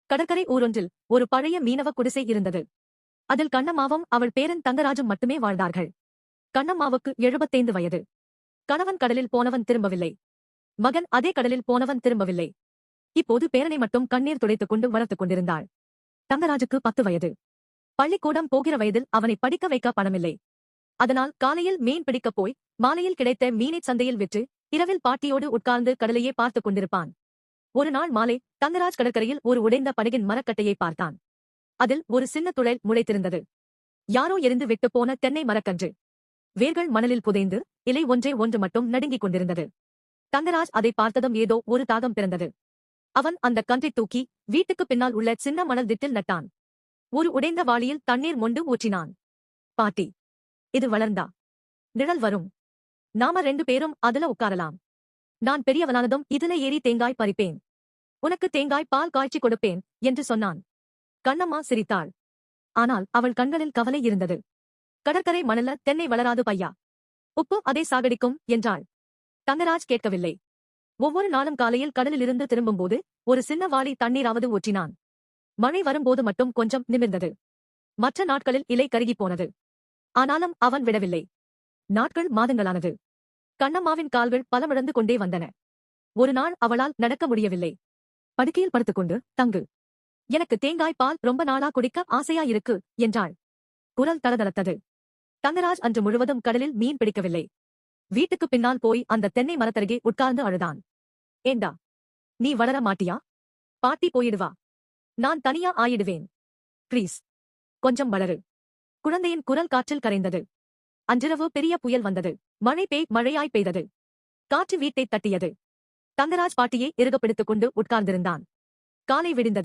கடற்கரை ஊரொன்றில் ஒரு பழைய மீனவ குடிசை இருந்தது. அதில் கண்ணம்மாவும் அவள் பேரன் தங்கராஜும் மட்டுமே வாழ்ந்தார்கள். கண்ணம்மாவுக்கு 75 வயது. கணவன் கடலில் போனவன் திரும்பவில்லை. மகன் அதே கடலில் போனவன் திரும்பவில்லை. இப்போது பேரனை மட்டும் கண்ணீர் துடைத்துக் கொண்டு வளர்த்துக் கொண்டிருந்தாள். தங்கராஜுக்கு 10 வயது. பள்ளிக்கூடம் போகிற வயதில் அவனை படிக்க வைக்க பணமில்லை. அதனால் காலையில் மீன் பிடிக்கப் போய் மாலையில் கிடைத்த மீனை சந்தையில் விற்று இரவில் பாட்டியோடு உட்கார்ந்து கடலையே பார்த்துக் கொண்டிருப்பான். ஒரு நாள் மாலை தங்கராஜ் கடற்கரையில் ஒரு உடைந்த படகின் மரக்கட்டையை பார்த்தான். அதில் ஒரு சின்ன துளைல் முளைத்திருந்தது. யாரோ எரிந்து விட்டுப் போன தென்னை மரக்கன்று. வேர்கள் மணலில் புதைந்து இலை ஒன்றே ஒன்று மட்டும் நடுங்கிக் கொண்டிருந்தது. தங்கராஜ் அதை பார்த்ததும் ஏதோ ஒரு தாகம் பிறந்தது. அவன் அந்த கன்றைத் தூக்கி வீட்டுக்குப் பின்னால் உள்ள சின்ன மணல் திட்டில் நட்டான். ஒரு உடைந்த வாளியில் தண்ணீர் மொண்டு ஊற்றினான். பாட்டி, இது வளர்ந்தா நிழல் வரும். நாம 2 பேரும் அதுல உட்காரலாம். நான் பெரியவனானதும் இதுல ஏறி தேங்காய் பறிப்பேன். உனக்கு தேங்காய் பால் காய்ச்சி கொடுப்பேன் என்று சொன்னான். கண்ணம்மா சிரித்தாள். ஆனால் அவள் கண்களில் கவலை இருந்தது. கடற்கரை மணல்ல தென்னை வளராது பையா. உப்பு அதை சாகடிக்கும் என்றாள். தங்கராஜ் கேட்கவில்லை. ஒவ்வொரு நாளும் காலையில் கடலிலிருந்து திரும்பும்போது ஒரு சின்ன வாளி தண்ணீராவது ஊற்றினான். மழை வரும்போது மட்டும் கொஞ்சம் நிமிர்ந்தது. மற்ற நாட்களில் இலை கருகிப் போனது. ஆனாலும் அவன் விடவில்லை. நாட்கள் மாதங்களானது. கண்ணம்மாவின் கால்கள் பலமிழந்து கொண்டே வந்தன. ஒரு நாள் அவளால் நடக்க முடியவில்லை. படுக்கையில் படுத்துக்கொண்டு, தங்கு, எனக்கு தேங்காய் பால் ரொம்ப நாளா குடிக்க ஆசையா இருக்கு என்றாள். குரல் தளதளத்தது. தங்கராஜ் அன்று முழுவதும் கடலில் மீன் பிடிக்கவில்லை. வீட்டுக்குப் பின்னால் போய் அந்த தென்னை மரத்தருகே உட்கார்ந்து அழுதான். ஏண்டா, நீ வளர மாட்டியா? பாட்டி போயிடுவா. நான் தனியா ஆயிடுவேன். ப்ளீஸ், கொஞ்சம் வளரு. குழந்தையின் குரல் காற்றில் கரைந்தது. அன்றிரவு பெரிய புயல் வந்தது. மழையாய் பெய்தது. காற்று வீட்டைத் தட்டியது. தங்கராஜ் பாட்டியை இறுகப் பிடித்துக் கொண்டு உட்கார்ந்திருந்தான். காலை விடிந்தது.